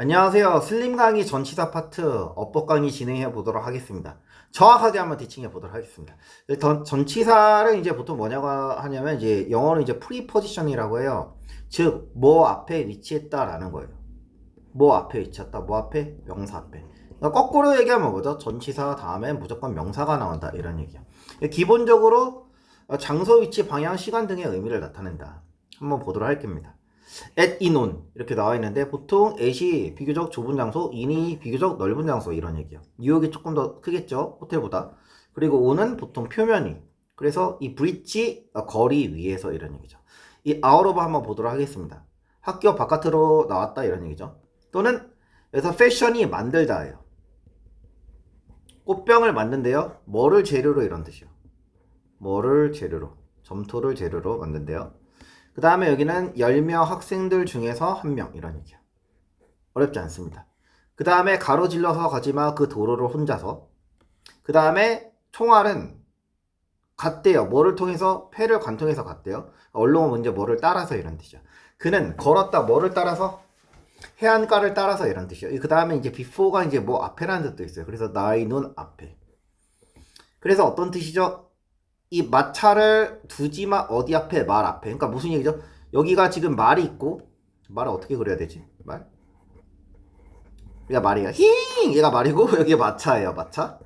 안녕하세요. 슬림 강의 전치사 파트 어법 강의 진행해 보도록 하겠습니다. 정확하게 한번 티칭해 보도록 하겠습니다. 일단 전치사를 이제 보통 뭐냐고 하냐면 이제 영어로 이제 프리포지션이라고 해요. 즉, 뭐 앞에 위치했다라는 거예요. 뭐 앞에 위치했다. 뭐 앞에? 명사 앞에. 그러니까 거꾸로 얘기하면 뭐죠? 전치사 다음에 무조건 명사가 나온다. 이런 얘기야. 기본적으로 장소, 위치, 방향, 시간 등의 의미를 나타낸다. 한번 보도록 할겁니다. at, in, on 이렇게 나와 있는데 보통 at이 비교적 좁은 장소, in이 비교적 넓은 장소 이런 얘기예요. 뉴욕이 조금 더 크겠죠, 호텔보다. 그리고 on은 보통 표면이. 그래서 이 bridge 거리 위에서 이런 얘기죠. 이 out of 한번 보도록 하겠습니다. 학교 바깥으로 나왔다 이런 얘기죠. 또는 여기서 fashion이 만들다예요. 꽃병을 만든대요. 뭐를 재료로 이런 뜻이요. 뭐를 재료로, 점토를 재료로 만든대요. 그 다음에 여기는 10명 학생들 중에서 1명 이런 얘기야. 어렵지 않습니다. 그 다음에 가로질러서 가지마 그 도로를 혼자서. 그 다음에 총알은 갔대요. 뭐를 통해서? 패를 관통해서 갔대요. 언론은 먼저 뭐를 따라서 이런 뜻이야. 그는 걸었다. 뭐를 따라서? 해안가를 따라서 이런 뜻이야. 그 다음에 이제 before가 이제 뭐 앞에라는 뜻도 있어요. 그래서 나의 눈 앞에. 그래서 어떤 뜻이죠? 이 마차를 두지마 어디 앞에? 말 앞에. 그러니까 무슨 얘기죠? 여기가 지금 말이 있고, 말을 어떻게 그려야 되지? 말? 얘가 말이야. 얘가 말이고 여기 마차예요. 마차.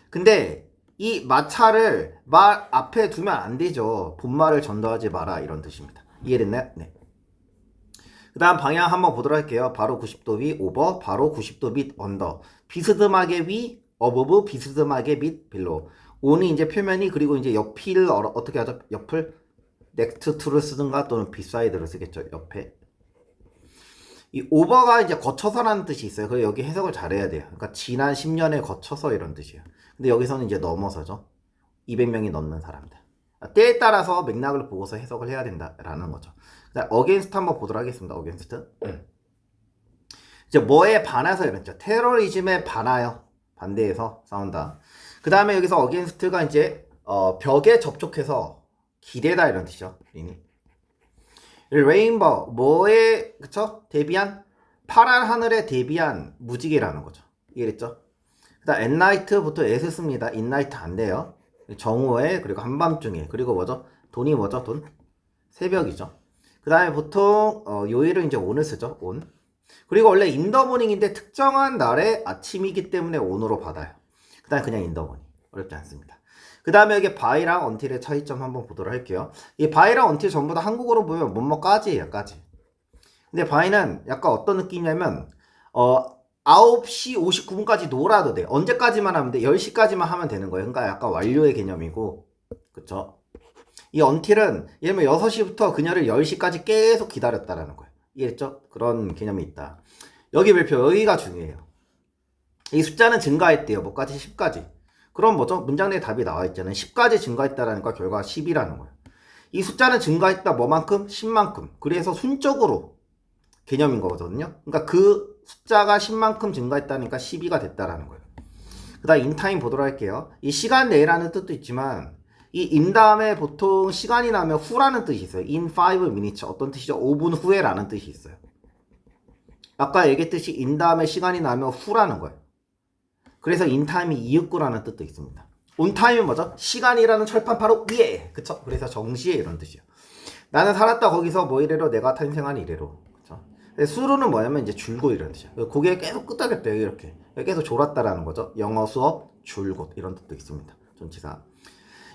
근데 이 마차를 말 앞에 두면 안 되죠. 본말을 전도하지 마라 이런 뜻입니다. 이해됐나요? 네. 그 다음 방향 한번 보도록 할게요. 바로 90도 위, 오버, 바로 90도 밑, 언더. 비스듬하게 위, 어버브, 비스듬하게 밑, 빌로. 온이 이제 표면이, 그리고 이제 옆을 어떻게 하죠? 옆을 next to를 쓰든가 또는 beside를 쓰겠죠. 옆에. 이 오버가 이제 거쳐서라는 뜻이 있어요. 그래서 여기 해석을 잘해야 돼요. 그러니까 지난 10년에 거쳐서 이런 뜻이에요. 근데 여기서는 이제 넘어서죠. 200명이 넘는 사람들. 때에 따라서 맥락을 보고서 해석을 해야 된다라는 거죠. 어게인스트 한번 보도록 하겠습니다. 어게인스트. 이제 뭐에 반해서 이랬죠. 테러리즘에 반하여, 반대해서 싸운다. 그 다음에 여기서 어게인스트가 이제 벽에 접촉해서 기대다 이런 뜻이죠. 레인보우 뭐에 그쵸? 대비한 파란 하늘에 대비한 무지개라는 거죠. 이해됐죠? 그다음 at night부터 s 씁니다. in night 안 돼요. 정오에 그리고 한밤중에 그리고 뭐죠? 돈이 뭐죠? 돈? 새벽이죠. 그 다음에 보통 요일은 이제 on을 쓰죠. on. 그리고 원래 in the morning인데 특정한 날의 아침이기 때문에 on으로 받아요. 그 다음에 그냥 in the morning. 어렵지 않습니다. 그 다음에 여기 by랑 until의 차이점 한번 보도록 할게요. 이 by랑 until 전부 다 한국어로 보면 뭐뭐까지예요. 까지. 근데 by는 약간 어떤 느낌이냐면 9시 59분까지 놀아도 돼. 언제까지만 하면 돼? 10시까지만 하면 되는 거예요. 그러니까 약간 완료의 개념이고, 그쵸? 이 until은 예를 들면 6시부터 그녀를 10시까지 계속 기다렸다라는 거예요. 이해했죠? 그런 개념이 있다. 여기 별표, 여기가 중요해요. 이 숫자는 증가했대요. 뭐까지? 10까지. 그럼 뭐죠? 문장 내에 답이 나와 있잖아요. 10까지 증가했다라니까 결과가 10이라는 거예요. 이 숫자는 증가했다 뭐만큼? 10만큼. 그래서 순적으로 개념인 거거든요. 그러니까 그 숫자가 10만큼 증가했다니까 12가 됐다라는 거예요. 그 다음 인타임 보도록 할게요. 이 시간 내라는 뜻도 있지만 이 in 다음에 보통 시간이 나면 후라는 뜻이 있어요. in 5 minutes 어떤 뜻이죠? 5분 후에라는 뜻이 있어요. 아까 얘기했듯이 in 다음에 시간이 나면 후라는 거예요. 그래서 in time이 이윽고라는 뜻도 있습니다. on time은 뭐죠? 시간이라는 철판 바로 위에. 그쵸? 그래서 정시에 이런 뜻이에요. 나는 살았다 거기서 뭐 이래로 내가 탄생한 이래로. 그쵸? 수루는 뭐냐면 이제 줄곧 이런 뜻이야. 고개 계속 끄덕였대요. 이렇게. 계속 졸았다라는 거죠. 영어 수업 줄곧 이런 뜻도 있습니다. 전치사.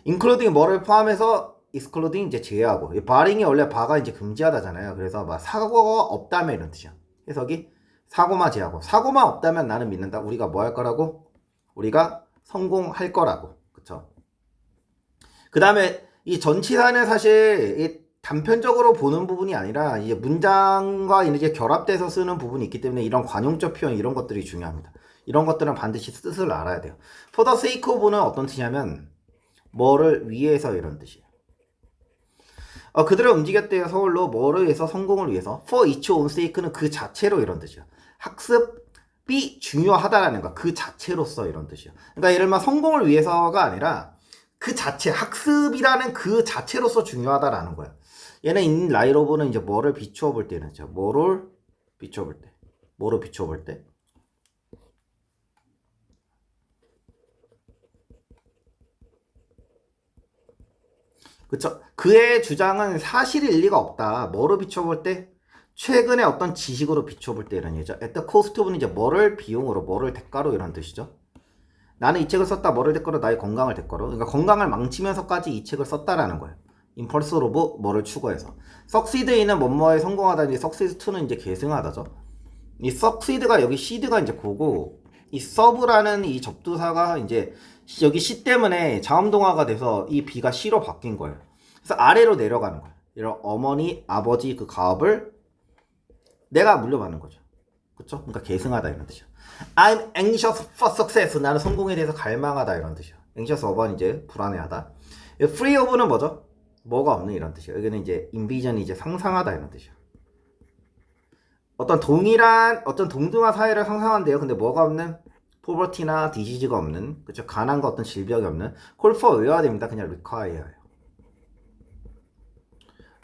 including 뭐를 포함해서 excluding 이제 제외하고. barring이 원래 바가 이제 금지하다잖아요. 그래서 막 사고가 없다면 이런 뜻이야. 해석이 사고만 제하고. 사고만 없다면 나는 믿는다. 우리가 뭐 할 거라고? 우리가 성공할 거라고. 그쵸? 그 다음에 이 전치사는 사실 이 단편적으로 보는 부분이 아니라 이제 문장과 이제 결합돼서 쓰는 부분이 있기 때문에 이런 관용적 표현 이런 것들이 중요합니다. 이런 것들은 반드시 뜻을 알아야 돼요. For the sake of는 어떤 뜻이냐면 뭐를 위해서 이런 뜻이에요. 그들을 움직였대요. 서울로 뭐를 위해서? 성공을 위해서. For its own sake는 그 자체로 이런 뜻이야. 학습이 중요하다라는 거. 그 자체로서 이런 뜻이야. 그러니까 예를 들면 성공을 위해서가 아니라 그 자체, 학습이라는 그 자체로서 중요하다라는 거야. 얘는 in light of는 이제 뭐를 비추어 볼 때는 뭐를 비추어 볼 때. 뭐로 비춰볼 때? 그쵸? 그의 주장은 사실일 리가 없다. 뭐로 비춰볼 때? 최근에 어떤 지식으로 비춰볼 때 이런 얘기죠. at the cost of는 이제 뭐를 비용으로, 뭐를 대가로 이런 뜻이죠. 나는 이 책을 썼다. 뭐를 대가로? 나의 건강을 대가로. 그러니까 건강을 망치면서까지 이 책을 썼다라는 거예요. impulse of 뭐를 추구해서. succeed는 뭐뭐에 성공하다. 이제 succeed to는 이제 계승하다죠. 이 succeed가 여기 seed가 이제 고고, 이 serve라는 이 접두사가 이제 여기 C 때문에 자음동화가 돼서 이 B가 C로 바뀐 거예요. 그래서 아래로 내려가는 거예요. 이런 어머니, 아버지 그 가업을 내가 물려받는 거죠. 그쵸? 그러니까 계승하다 이런 뜻이야. I'm anxious for success. 나는 성공에 대해서 갈망하다 이런 뜻이야. anxious of은 이제 불안해하다. free of는 뭐죠? 뭐가 없는 이런 뜻이야. 여기는 이제 envision이 이제 상상하다 이런 뜻이야. 어떤 동일한 어떤 동등한 사회를 상상한대요. 근데 뭐가 없는? poverty나 disease가 없는, 그쵸? 가난과 어떤 질병이 없는. call for 외워야 됩니다. 그냥 require예요.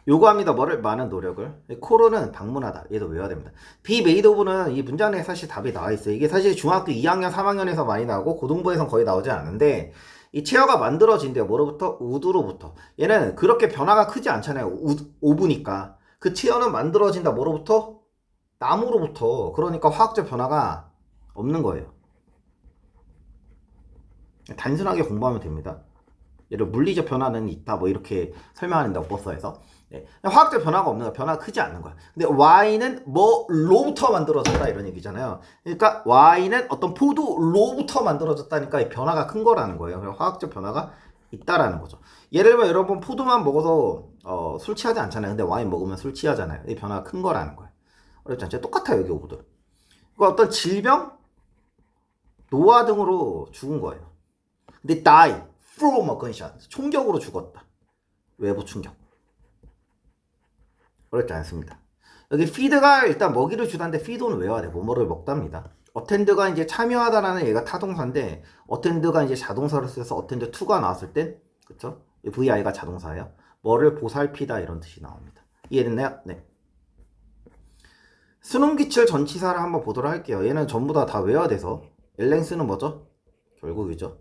요구합니다. 뭐를? 많은 노력을. call은 방문하다. 얘도 외워야 됩니다. be made of는 이 문장 내에 사실 답이 나와 있어요. 이게 사실 중학교 2학년, 3학년에서 많이 나오고 고등부에선 거의 나오지 않는데, 이 체어가 만들어진대요. 뭐로부터? 우드로부터. 얘는 그렇게 변화가 크지 않잖아요. 오브니까. 그 체어는 만들어진다. 뭐로부터? 나무로부터. 그러니까 화학적 변화가 없는 거예요. 단순하게 공부하면 됩니다. 예를 물리적 변화는 있다. 뭐 이렇게 설명한다고 버서에서. 네. 화학적 변화가 없는 거야. 변화가 크지 않는 거야. 근데 Y는 뭐로부터 만들어졌다 이런 얘기잖아요. 그러니까 Y는 어떤 포도로부터 만들어졌다니까 변화가 큰 거라는 거예요. 화학적 변화가 있다라는 거죠. 예를 들면 여러분 포도만 먹어서 술 취하지 않잖아요. 근데 와인 먹으면 술 취하잖아요. 이 변화가 큰 거라는 거예요. 어렵지 않죠? 똑같아요. 여기 오브들. 그러니까 어떤 질병, 노화 등으로 죽은 거예요. 근데 die from a gunshot. 총격으로 죽었다. 외부 충격. 어렵지 않습니다. 여기 feed가 일단 먹이를 주다인데 feed는 외워야 돼. 뭐뭐를 먹답니다. attend가 이제 참여하다라는 얘가 타동사인데 attend가 이제 자동사를 써서 attend to가 나왔을 땐 그쵸? VI가 자동사예요. 뭐를 보살피다 이런 뜻이 나옵니다. 이해됐나요? 네. 수능 기출 전치사를 한번 보도록 할게요. 얘는 전부 다 외워야 돼서 엘랭스는 뭐죠? 결국이죠.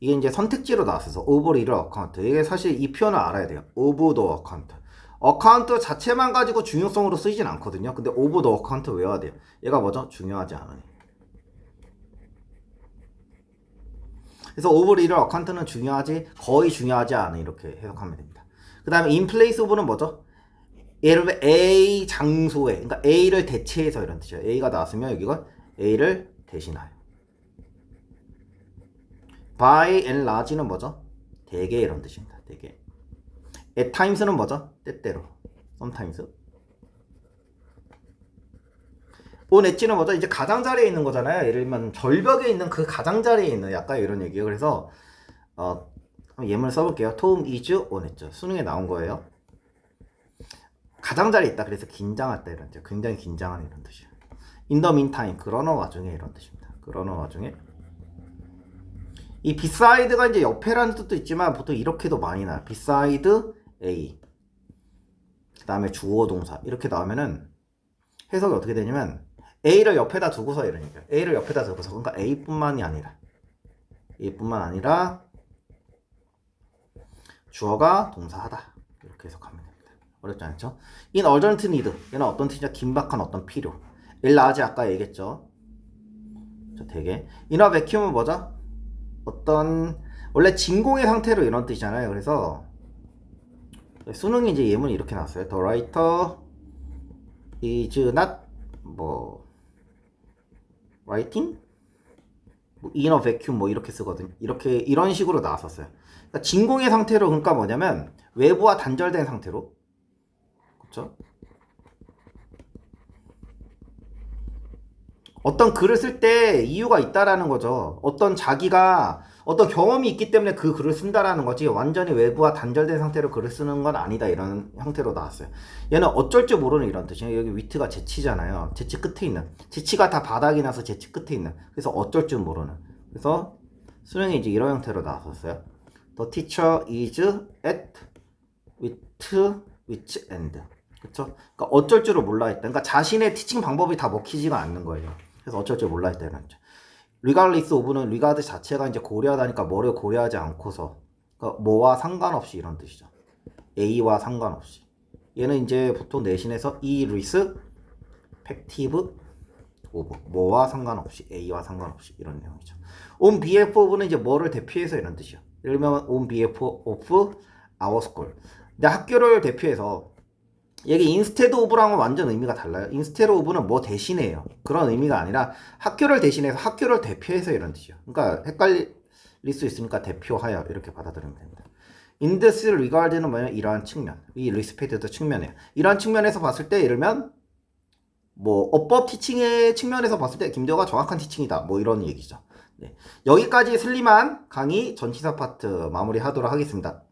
이게 이제 선택지로 나왔어서 over the account. 이게 사실 이 표현을 알아야 돼요. over the account. 어카운트 자체만 가지고 중요성으로 쓰이진 않거든요. 근데 over the account 외워야 돼요. 얘가 뭐죠? 중요하지 않으니. 그래서 over the account는 중요하지 거의 중요하지 않은 이렇게 해석하면 됩니다. 그 다음에 in place of는 뭐죠? 예를 들면 A 장소에, 그러니까 A를 대체해서 이런 뜻이에요. A가 나왔으면 여기가 A를 대신하여. by and large는 뭐죠? 대개 이런 뜻입니다. 대개. at times는 뭐죠? 때때로. sometimes. on edge는 뭐죠? 이제 가장자리에 있는 거잖아요. 예를 들면 절벽에 있는 그 가장자리에 있는 약간 이런 얘기예요. 그래서 예문을 써볼게요. Tom is on edge. 수능에 나온 거예요. 가장자리에 있다. 그래서 긴장했다 이런 뜻. 굉장히 긴장한 이런 뜻이에요. in the meantime. 그러는 와중에 이런 뜻입니다. 그러는 와중에. 이 beside가 이제 옆에라는 뜻도 있지만 보통 이렇게도 많이 나와요. beside A. 그 다음에 주어 동사. 이렇게 나오면은 해석이 어떻게 되냐면 A를 옆에다 두고서 이런 얘기예요. A를 옆에다 두고서. 그러니까 A뿐만 아니라 주어가 동사하다. 이렇게 해석하면 됩니다. 어렵지 않죠? in urgent need. 얘는 어떤 뜻이냐? 긴박한 어떤 필요. 일라지 아까 얘기했죠. 되게. in a vacuum은 뭐죠? 어떤 원래 진공의 상태로 이런 뜻이잖아요. 그래서 수능이 이제 예문이 이렇게 나왔어요. The writer is not writing in a vacuum 이렇게 쓰거든요. 이런 식으로 나왔었어요. 그러니까 진공의 상태로 그러니까 뭐냐면 외부와 단절된 상태로. 그렇죠? 어떤 글을 쓸 때 이유가 있다라는 거죠. 자기가 어떤 경험이 있기 때문에 그 글을 쓴다라는 거지 완전히 외부와 단절된 상태로 글을 쓰는 건 아니다 이런 형태로 나왔어요. 얘는 어쩔 줄 모르는 이런 뜻이에요. 여기 위트가 재치잖아요. 재치 끝에 있는. 재치가 다 바닥이 나서 재치 끝에 있는. 그래서 어쩔 줄 모르는. 그래서 수능이 이제 이런 형태로 나왔었어요. The teacher is at which end. 그쵸? 그러니까 어쩔 줄을 몰라 했다. 그러니까 자신의 티칭 방법이 다 먹히지가 않는 거예요. 그래서 어쩔 줄 몰라 했다 이런 거죠. 리가리스 오브는 리가드 자체가 이제 고려하다니까 뭐를 고려하지 않고서 그러니까 뭐와 상관없이 이런 뜻이죠. A와 상관없이. 얘는 이제 보통 내신에서 irrespective of 뭐와 상관없이 A와 상관없이 이런 내용이죠. on behalf of는 이제 뭐를 대표해서 이런 뜻이요. 예를 들면 on behalf of our school. 근데 학교를 대표해서 여기 instead of랑은 완전 의미가 달라요. instead of는 뭐 대신해요. 그런 의미가 아니라 학교를 대신해서 학교를 대표해서 이런 뜻이요. 그러니까 헷갈릴 수 있으니까 대표하여 이렇게 받아들이면 됩니다. in this regard는 뭐냐면 이러한 측면, 이 respect의 측면이에요. 이러한 측면에서 봤을 때 예를 들면 뭐 어법 티칭의 측면에서 봤을 때 김대호가 정확한 티칭이다. 뭐 이런 얘기죠. 네. 여기까지 슬림한 강의 전치사 파트 마무리하도록 하겠습니다.